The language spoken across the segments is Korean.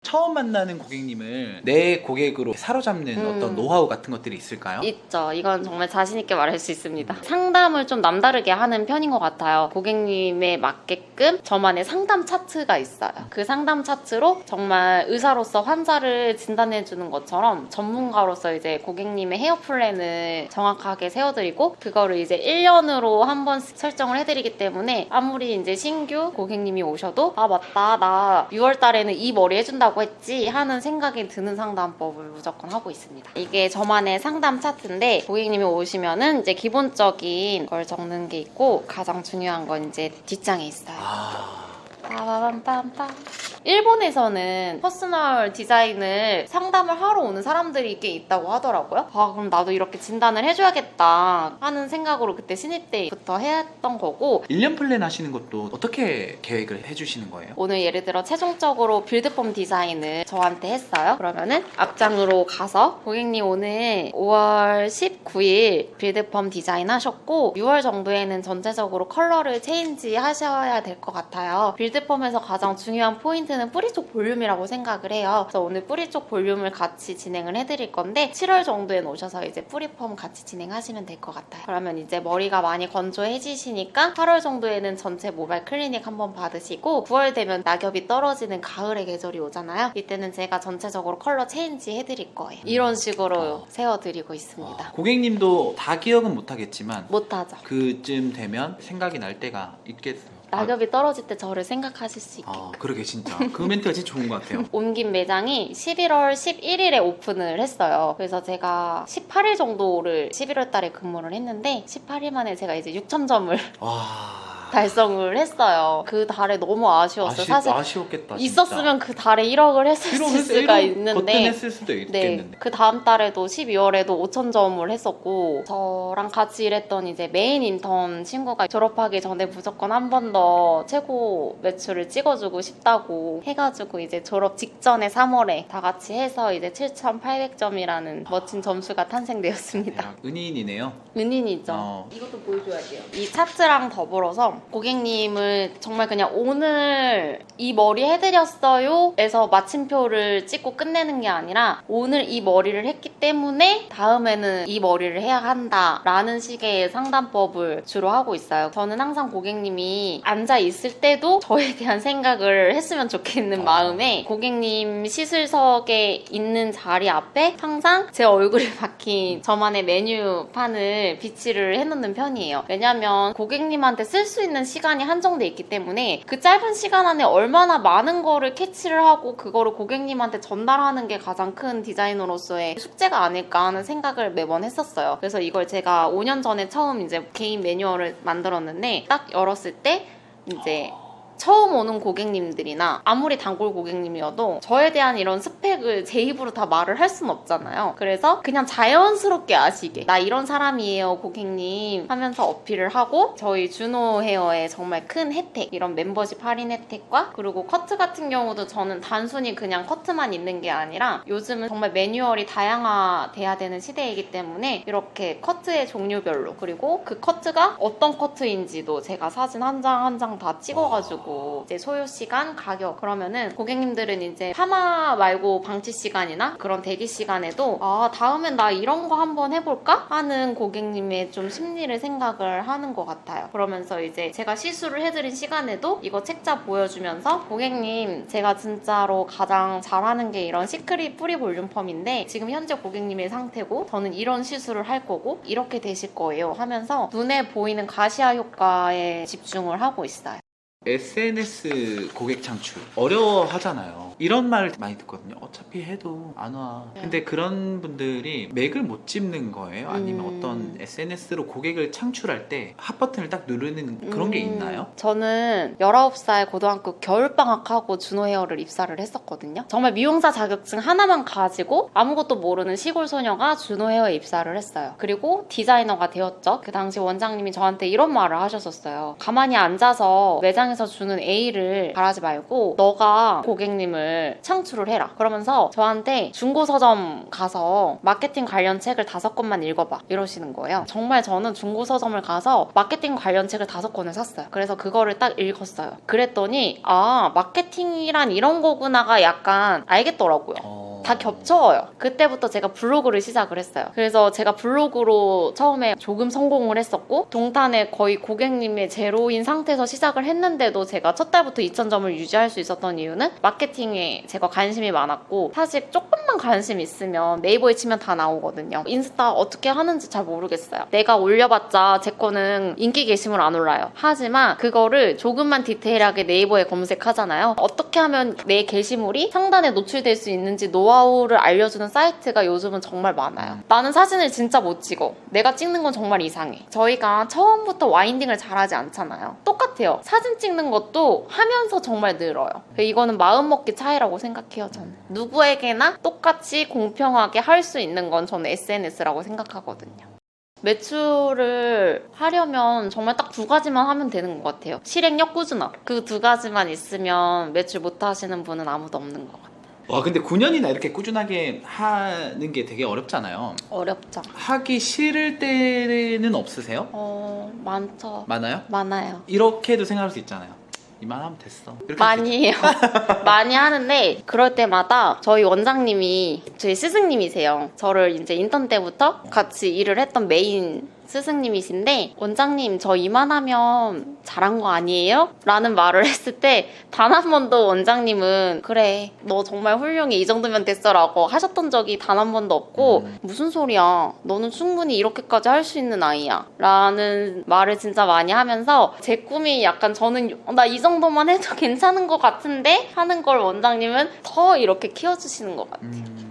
처음 만나는 고객님을 내 고객으로 사로잡는 어떤 노하우 같은 것들이 있을까요? 있죠. 이건 정말 자신있게 말할 수 있습니다. 상담을 좀 남다르게 하는 편인 것 같아요. 고객님에 맞게끔 저만의 상담 차트가 있어요. 그 상담 차트로 정말 의사로서 환자를 진단해주는 것처럼 전문가로서 이제 고객님의 헤어 플랜을 정확하게 세워드리고 그거를 이제 1년으로 한 번씩 설정을 해드리기 때문에 아무리 이제 신규 고객님이 오셔도 아 맞다 나 6월 달에는 이 머리 해준다고 했지 하는 생각이 드는 상담법을 무조건 하고 있습니다. 이게 저만의 상담 차트인데 고객님이 오시면은 이제 기본적인 걸 적는 게 있고 가장 중요한 건 이제 뒷장에 있어요. 빠바밤빰빰. 일본에서는 퍼스널 디자인을 상담을 하러 오는 사람들이 꽤 있다고 하더라고요. 아 그럼 나도 이렇게 진단을 해줘야겠다 하는 생각으로 그때 신입 때부터 했던 거고 1년 플랜 하시는 것도 어떻게 계획을 해주시는 거예요? 오늘 예를 들어 최종적으로 빌드폼 디자인을 저한테 했어요. 그러면은 앞장으로 가서 고객님 오늘 5월 19일 빌드폼 디자인 하셨고 6월 정도에는 전체적으로 컬러를 체인지 하셔야 될 것 같아요. 빌드폼에서 가장 중요한 포인트는 뿌리 쪽 볼륨이라고 생각을 해요. 그래서 오늘 뿌리 쪽 볼륨을 같이 진행을 해드릴 건데 7월 정도에 오셔서 이제 뿌리폼 같이 진행하시면 될 것 같아요. 그러면 이제 머리가 많이 건조해지시니까 8월 정도에는 전체 모발 클리닉 한번 받으시고 9월 되면 낙엽이 떨어지는 가을의 계절이 오잖아요. 이때는 제가 전체적으로 컬러 체인지 해드릴 거예요. 이런 식으로 세워드리고 있습니다. 고객님도 다 기억은 못하겠지만 못하죠. 그쯤 되면 생각이 날 때가 있겠어요. 낙엽이 떨어질 때 저를 생각하실 수 있게. 그러게 진짜 그 멘트가 진짜 좋은 것 같아요. 옮긴 매장이 11월 11일에 오픈을 했어요. 그래서 제가 18일 정도를 11월 달에 근무를 했는데 18일 만에 제가 이제 6,000점을 와... 달성을 했어요. 그 달에 너무 아쉬웠어요. 사실 아쉬웠겠다. 진짜. 있었으면 그 달에 1억을 했을 수가 있는데 거뜬했을 수도 있겠는데. 그 다음 달에도 12월에도 5,000점을 했었고 저랑 같이 일했던 이제 메인 인턴 친구가 졸업하기 전에 무조건 한 번 더 최고 매출을 찍어주고 싶다고 해가지고 이제 졸업 직전에 3월에 다 같이 해서 이제 7,800점이라는 멋진 점수가 탄생되었습니다. 은인이네요. 은인이죠. 이것도 보여줘야 돼요. 이 차트랑 더불어서 고객님을 정말 그냥 오늘 이 머리 해드렸어요 에서 마침표를 찍고 끝내는 게 아니라 오늘 이 머리를 했기 때문에 다음에는 이 머리를 해야 한다 라는 식의 상담법을 주로 하고 있어요. 저는 항상 고객님이 앉아 있을 때도 저에 대한 생각을 했으면 좋겠는 마음에 고객님 시술석에 있는 자리 앞에 항상 제 얼굴이 박힌 저만의 메뉴판을 비치를 해놓는 편이에요. 왜냐면 고객님한테 쓸 수 있는 시간이 한정돼 있기 때문에 그 짧은 시간 안에 얼마나 많은 거를 캐치를 하고 그거를 고객님한테 전달하는 게 가장 큰 디자이너로서의 숙제가 아닐까 하는 생각을 매번 했었어요. 그래서 이걸 제가 5년 전에 처음 이제 개인 매뉴얼을 만들었는데 딱 열었을 때 이제 처음 오는 고객님들이나 아무리 단골 고객님이어도 저에 대한 이런 스펙을 제 입으로 다 말을 할 순 없잖아요. 그래서 그냥 자연스럽게 아시게 나 이런 사람이에요 고객님 하면서 어필을 하고 저희 준호 헤어의 정말 큰 혜택 이런 멤버십 할인 혜택과 그리고 커트 같은 경우도 저는 단순히 그냥 커트만 있는 게 아니라 요즘은 정말 매뉴얼이 다양화돼야 되는 시대이기 때문에 이렇게 커트의 종류별로 그리고 그 커트가 어떤 커트인지도 제가 사진 한 장 한 장 다 찍어가지고 이제 소요 시간, 가격 그러면은 고객님들은 이제 파마 말고 방치 시간이나 그런 대기 시간에도 아 다음엔 나 이런 거 한번 해볼까? 하는 고객님의 좀 심리를 생각을 하는 것 같아요. 그러면서 이제 제가 시술을 해드린 시간에도 이거 책자 보여주면서 고객님 제가 진짜로 가장 잘하는 게 이런 시크릿 뿌리 볼륨 펌인데 지금 현재 고객님의 상태고 저는 이런 시술을 할 거고 이렇게 되실 거예요 하면서 눈에 보이는 가시화 효과에 집중을 하고 있어요. SNS 고객 창출 어려워하잖아요. 이런 말 많이 듣거든요. 어차피 해도 안 와. 근데 그런 분들이 맥을 못 짚는 거예요? 아니면 어떤 SNS로 고객을 창출할 때 핫버튼을 딱 누르는 그런 게 있나요? 저는 19살 고등학교 겨울방학하고 준호 헤어를 입사를 했었거든요. 정말 미용사 자격증 하나만 가지고 아무것도 모르는 시골 소녀가 준호 헤어에 입사를 했어요. 그리고 디자이너가 되었죠. 그 당시 원장님이 저한테 이런 말을 하셨었어요. 가만히 앉아서 매장에서 주는 A를 바라지 말고 너가 고객님을 마케팅을 창출을 해라. 그러면서 저한테 중고 서점 가서 마케팅 관련 책을 5권만 읽어봐 이러시는 거예요. 정말 저는 중고 서점을 가서 마케팅 관련 책을 5권을 샀어요. 그래서 그거를 딱 읽었어요. 그랬더니 마케팅이란 이런 거구나가 약간 알겠더라고요. 다 겹쳐요. 그때부터 제가 블로그를 시작을 했어요. 그래서 제가 블로그로 처음에 조금 성공을 했었고 동탄에 거의 고객님의 제로인 상태에서 시작을 했는데도 제가 첫 달부터 2,000점을 유지할 수 있었던 이유는 마케팅에 제가 관심이 많았고 사실 조금만 관심 있으면 네이버에 치면 다 나오거든요. 인스타 어떻게 하는지 잘 모르겠어요. 내가 올려봤자 제 거는 인기 게시물 안 올라요. 하지만 그거를 조금만 디테일하게 네이버에 검색하잖아요. 어떻게 하면 내 게시물이 상단에 노출될 수 있는지 노하우를 알려주는 사이트가 요즘은 정말 많아요. 나는 사진을 진짜 못 찍어. 내가 찍는 건 정말 이상해. 저희가 처음부터 와인딩을 잘하지 않잖아요. 똑같아요. 사진 찍는 것도 하면서 정말 늘어요. 이거는 마음먹기 차이라고 생각해요, 저는. 누구에게나 똑같이 공평하게 할 수 있는 건 저는 SNS라고 생각하거든요. 매출을 하려면 정말 딱 2가지만 하면 되는 것 같아요. 실행력, 꾸준함. 그 2가지만 있으면 매출 못 하시는 분은 아무도 없는 것 같아요. 와, 근데 9년이나 이렇게 꾸준하게 하는 게 되게 어렵잖아요. 어렵죠. 하기 싫을 때는 없으세요? 많죠. 많아요? 많아요. 이렇게도 생각할 수 있잖아요. 이만하면 됐어. 이렇게 많이 해요. 많이 하는데 그럴 때마다 저희 원장님이 저희 스승님이세요. 저를 이제 인턴 때부터 같이 일을 했던 메인 스승님이신데 원장님 저 이만하면 잘한 거 아니에요? 라는 말을 했을 때 단 한 번도 원장님은 그래 너 정말 훌륭해 이 정도면 됐어 라고 하셨던 적이 단 한 번도 없고 무슨 소리야 너는 충분히 이렇게까지 할 수 있는 아이야 라는 말을 진짜 많이 하면서 제 꿈이 약간 저는 나 이 정도만 해도 괜찮은 것 같은데 하는 걸 원장님은 더 이렇게 키워주시는 것 같아요.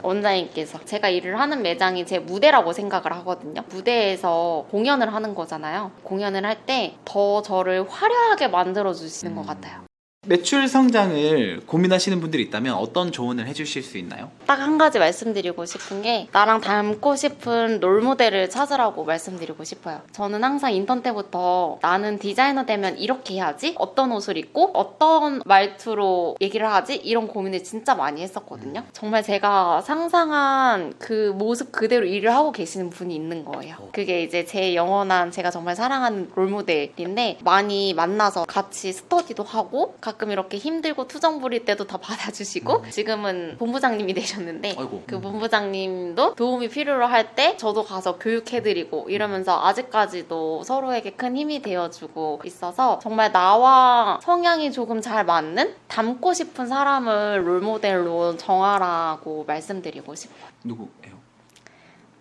원장님께서 제가 일을 하는 매장이 제 무대라고 생각을 하거든요. 무대에서 공연을 하는 거잖아요. 공연을 할 때 더 저를 화려하게 만들어 주시는 것 같아요. 매출 성장을 고민하시는 분들이 있다면 어떤 조언을 해주실 수 있나요? 딱 한 가지 말씀드리고 싶은 게 나랑 닮고 싶은 롤모델을 찾으라고 말씀드리고 싶어요. 저는 항상 인턴 때부터 나는 디자이너 되면 이렇게 해야지 어떤 옷을 입고 어떤 말투로 얘기를 하지 이런 고민을 진짜 많이 했었거든요. 정말 제가 상상한 그 모습 그대로 일을 하고 계시는 분이 있는 거예요. 그게 이제 제 영원한 제가 정말 사랑하는 롤모델인데 많이 만나서 같이 스터디도 하고 가끔 이렇게 힘들고 투정 부릴 때도 다 받아주시고 지금은 본부장님이 되셨는데 아이고. 그 본부장님도 도움이 필요로 할 때 저도 가서 교육해드리고 이러면서 아직까지도 서로에게 큰 힘이 되어주고 있어서 정말 나와 성향이 조금 잘 맞는 닮고 싶은 사람을 롤모델로 정하라고 말씀드리고 싶어요. 누구예요?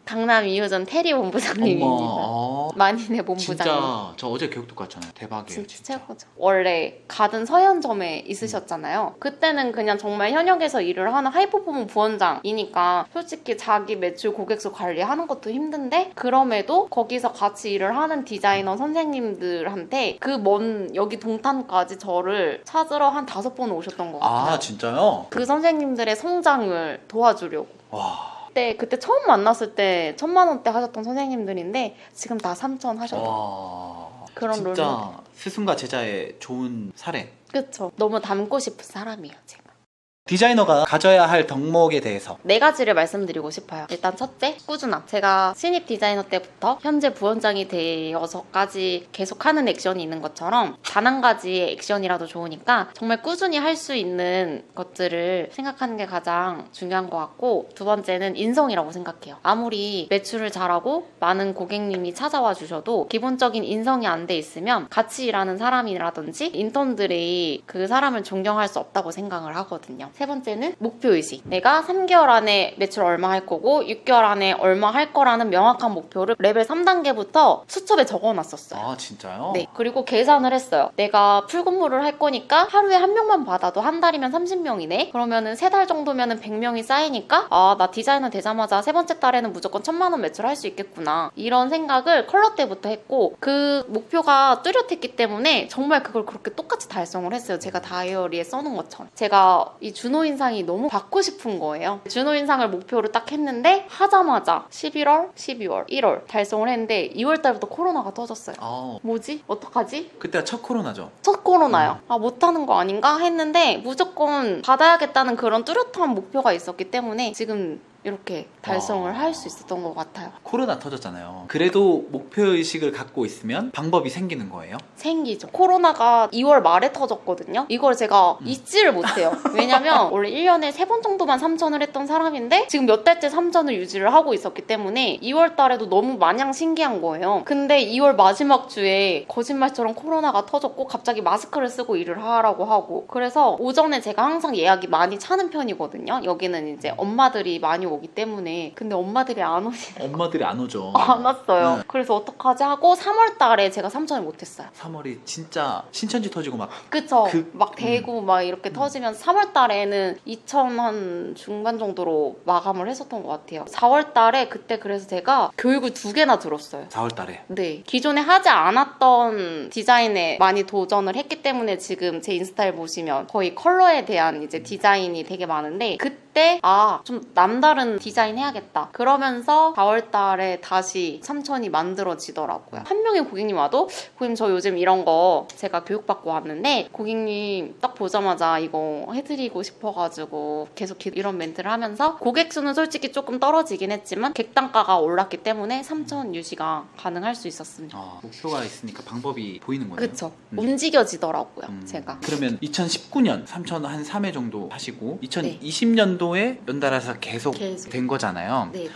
강남 이호전 테리 본부장님입니다. 만인의 본부장님. 진짜 저 어제 교육 똑같잖아요. 대박이에요. 진짜 최고죠. 원래 가든 서현점에 있으셨잖아요. 그때는 그냥 정말 현역에서 일을 하는 하이퍼포먼 부원장이니까 솔직히 자기 매출 고객수 관리하는 것도 힘든데 그럼에도 거기서 같이 일을 하는 디자이너 선생님들한테 그 먼 여기 동탄까지 저를 찾으러 한 5번 오셨던 것 같아요. 아, 진짜요? 그 선생님들의 성장을 도와주려고. 와. 그때 처음 만났을 때 1,000만 원대 하셨던 선생님들인데 지금 다 3,000 하셨어요. 와. 그런 진짜 롤모델. 스승과 제자의 좋은 사례. 그쵸. 너무 닮고 싶은 사람이에요, 제가. 디자이너가 가져야 할 덕목에 대해서 4가지를 말씀드리고 싶어요. 일단 첫째, 꾸준함. 제가 신입 디자이너 때부터 현재 부원장이 되어서까지 계속하는 액션이 있는 것처럼 단 한 가지의 액션이라도 좋으니까 정말 꾸준히 할 수 있는 것들을 생각하는 게 가장 중요한 것 같고 2번째는 인성이라고 생각해요. 아무리 매출을 잘하고 많은 고객님이 찾아와 주셔도 기본적인 인성이 안 돼 있으면 같이 일하는 사람이라든지 인턴들이 그 사람을 존경할 수 없다고 생각을 하거든요. 3번째는 목표의식. 내가 3개월 안에 매출 얼마 할 거고 6개월 안에 얼마 할 거라는 명확한 목표를 레벨 3단계부터 수첩에 적어놨었어요. 아, 진짜요? 네. 그리고 계산을 했어요. 내가 풀근무를 할 거니까 하루에 1명만 받아도 한 달이면 30명이네? 그러면은 3달 정도면은 100명이 쌓이니까 나 디자이너 되자마자 3번째 달에는 무조건 1,000만 원 매출할 수 있겠구나. 이런 생각을 컬러 때부터 했고 그 목표가 뚜렷했기 때문에 정말 그걸 그렇게 똑같이 달성을 했어요. 제가 다이어리에 써놓은 것처럼. 제가 이 준호 인상이 너무 받고 싶은 거예요. 준호 인상을 목표로 딱 했는데 하자마자 11월, 12월, 1월 달성을 했는데 2월 달부터 코로나가 터졌어요. 뭐지? 어떡하지? 그때가 첫 코로나죠. 첫 코로나요. 아, 못하는 거 아닌가 했는데 무조건 받아야겠다는 그런 뚜렷한 목표가 있었기 때문에 지금 이렇게 달성을 할 수 있었던 것 같아요. 코로나 터졌잖아요. 그래도 목표의식을 갖고 있으면 방법이 생기는 거예요? 생기죠. 코로나가 2월 말에 터졌거든요. 이걸 제가 잊지를 못해요. 왜냐면 원래 1년에 3번 정도만 3천을 했던 사람인데 지금 몇 달째 3천을 유지를 하고 있었기 때문에 2월 달에도 너무 마냥 신기한 거예요. 근데 2월 마지막 주에 거짓말처럼 코로나가 터졌고 갑자기 마스크를 쓰고 일을 하라고 하고 그래서 오전에 제가 항상 예약이 많이 차는 편이거든요. 여기는 이제 엄마들이 많이 오기 때문에 근데 엄마들이 안 오시는 엄마들이 안 오죠. 안 왔어요. 네. 그래서 어떡하지 하고 3월 달에 제가 3천을 못했어요. 3월이 진짜 신천지 터지고 막 그쵸. 막 대구 막 이렇게 터지면 3월 달에는 2천 한 중반 정도로 마감을 했었던 것 같아요. 4월 달에 그때 그래서 제가 교육을 2개나 들었어요. 4월 달에. 네. 기존에 하지 않았던 디자인에 많이 도전을 했기 때문에 지금 제 인스타를 보시면 거의 컬러에 대한 이제 디자인이 되게 많은데 그때 좀 남다른 디자인 해야겠다. 그러면서 4월 달에 다시 3천이 만들어지더라고요. 한 명의 고객님 와도 고객님 저 요즘 이런 거 제가 교육받고 왔는데 고객님 딱 보자마자 이거 해드리고 싶어가지고 계속 이런 멘트를 하면서 고객 수는 솔직히 조금 떨어지긴 했지만 객단가가 올랐기 때문에 3천 유지가 가능할 수 있었습니다. 목표가 있으니까 방법이 보이는 거네요. 그쵸. 움직여지더라고요. 제가. 그러면 2019년 3천 한 3회 정도 하시고 2020년도에 연달아서 계속 된 거잖아요. 네네.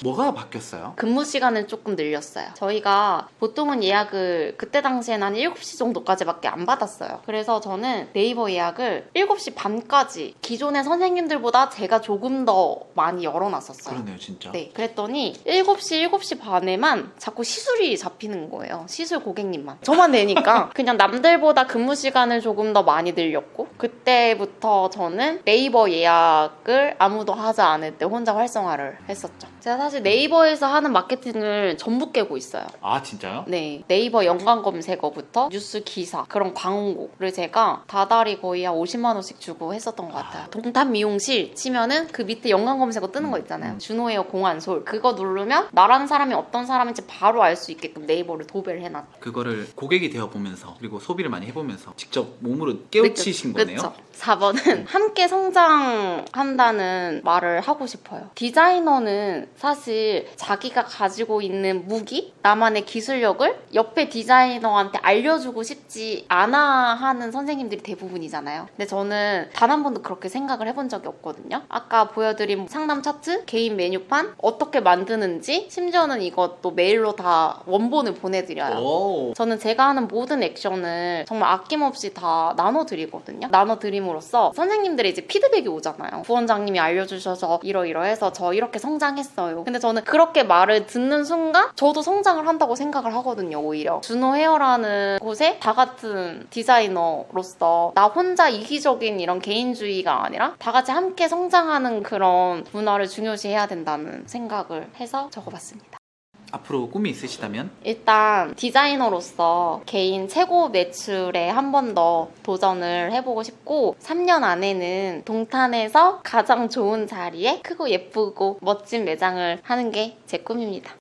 뭐가 바뀌었어요? 근무 시간을 조금 늘렸어요. 저희가 보통은 예약을 그때 당시에는 한 7시 정도까지밖에 안 받았어요. 그래서 저는 네이버 예약을 7시 반까지 기존의 선생님들보다 제가 조금 더 많이 열어놨었어요. 그러네요, 진짜. 네, 그랬더니 7시 반에만 자꾸 시술이 잡히는 거예요. 시술 고객님만. 저만 내니까 그냥 남들보다 근무 시간을 조금 더 많이 늘렸고 그때부터 저는 네이버 예약을 아무도 하지 않을 때 혼자 활성화를 했었죠. 제가 사실 네이버에서 하는 마케팅을 전부 깨고 있어요. 아, 진짜요? 네. 네이버 연관 검색어부터 뉴스 기사, 그런 광고를 제가 다달이 거의 한 50만 원씩 주고 했었던 것 같아요. 동탄 미용실 치면은 그 밑에 연관 검색어 뜨는 거 있잖아요. 준호헤어 공안솔. 그거 누르면 나라는 사람이 어떤 사람인지 바로 알 수 있게끔 네이버를 도배를 해놨어요. 그거를 고객이 되어보면서 그리고 소비를 많이 해보면서 직접 몸으로 깨우치신 거네요? 그렇죠. 4번은 함께 성장한다는 말을 하고 싶어요. 디자이너는 사실 자기가 가지고 있는 무기, 나만의 기술력을 옆에 디자이너한테 알려주고 싶지 않아 하는 선생님들이 대부분이잖아요. 근데 저는 단 한 번도 그렇게 생각을 해본 적이 없거든요. 아까 보여드린 상담 차트, 개인 메뉴판 어떻게 만드는지 심지어는 이것도 메일로 다 원본을 보내드려요. 저는 제가 하는 모든 액션을 정말 아낌없이 다 나눠드리거든요. 나눠드림으로써 선생님들의 이제 피드백이 오잖아요. 부원장님이 알려주셔서 이러이러해서 저 이렇게 성장했어요. 근데 저는 그렇게 말을 듣는 순간 저도 성장을 한다고 생각을 하거든요. 오히려 준호 헤어라는 곳에 다 같은 디자이너로서 나 혼자 이기적인 이런 개인주의가 아니라 다 같이 함께 성장하는 그런 문화를 중요시해야 된다는 생각을 해서 적어봤습니다. 앞으로 꿈이 있으시다면? 일단 디자이너로서 개인 최고 매출에 한 번 더 도전을 해보고 싶고 3년 안에는 동탄에서 가장 좋은 자리에 크고 예쁘고 멋진 매장을 하는 게 제 꿈입니다.